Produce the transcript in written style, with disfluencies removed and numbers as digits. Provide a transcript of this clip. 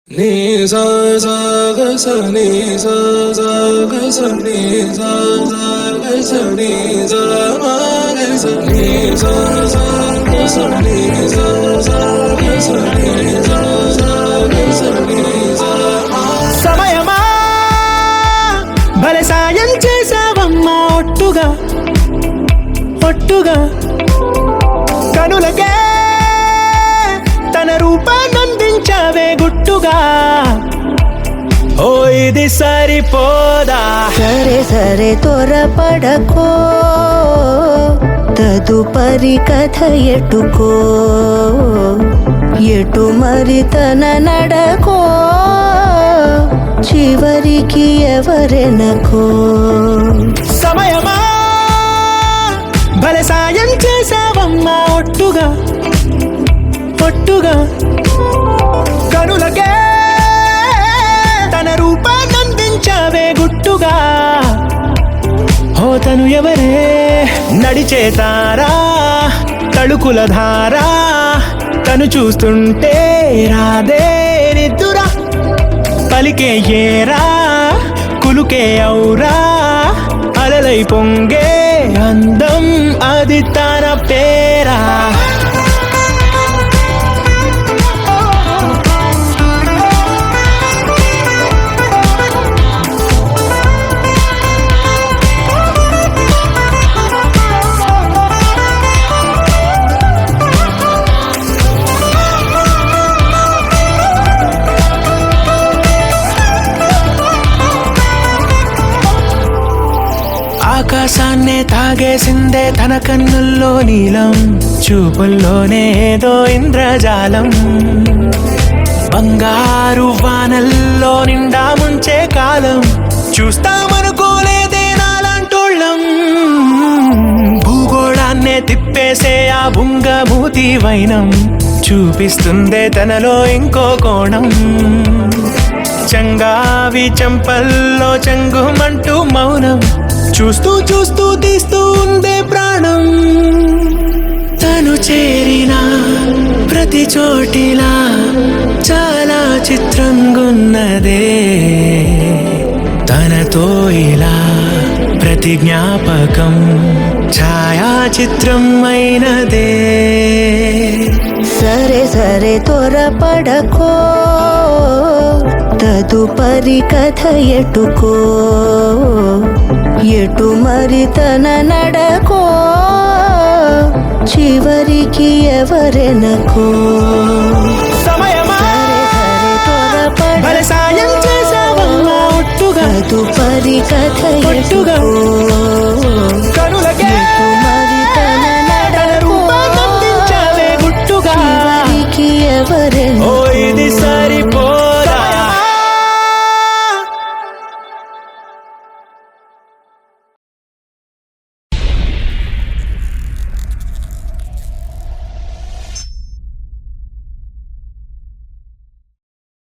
నీ సా సా గ స నీ సా సా గ స నీ సా సా గ స నీ సా మా గ స నీ సా సా గ స నీ సా సా గ స నీ సా సా గ స నీ సా మా. సమయమా భలే సాయం చేసావమ్మా ఒట్టుగా ఒట్టుగా కనులకే తన రూపాన్నందించావే గుట్టుగా. ఓ ఇది సరిపోదా, సరే సరే త్వరపడకో, తదుపరి కథ ఎటుకో, ఎటు మరి తన నడకో, చివరికి ఎవరెనకో. సమయమా భలే సాయం చేసావమ్మా ఒట్టుగా ఒట్టుగా కనులకే తన రూపాన్నందించావే గుట్టుగా. ఓ తను ఎవరే నడిచే తారా తళుకుల ధారా, తను చూస్తుంటే రాదే నిద్దురా, పలికే ఏరా కులుకే ఔరా, అలలై పొంగే అందం అది తన పేరా. ఆకాశాన్నే తాగేసిందే తన కన్నుల్లో నీలం, చూపుల్లోనే ఏదో ఇంద్రజాలం, బంగారు వానల్లో నిండా ముంచే కాలం, చూస్తామనుకోలేదే నాలాంటోళ్ళం. భూగోళాన్నే తిప్పేసే ఆ బుంగమూతి వైనం, చూపిస్తుందే తనలో ఇంకో కోణం, చంగావి చంపల్లో చంగుమంటూ మౌనం, చూస్తూ చూస్తూ తీస్తూ ఉందే ప్రాణం. తను చేరిన ప్రతి చోటిలా చాలా చిత్రంగున్నదే, తనతో ఇలా ప్రతి జ్ఞాపకం ఛాయాచిత్రం అయినదే. సరే సరే త్వరపడకో, తదుపరి కథ ఎటుకో, ఎటు మరి తన నడకో, చివరికి ఎవరెనకో. సమయమా సరే సరే భలే సాయం చేసావమ్మా ఒట్టుగా తదుపరి కథ ఒట్టుగా ఎటుకో,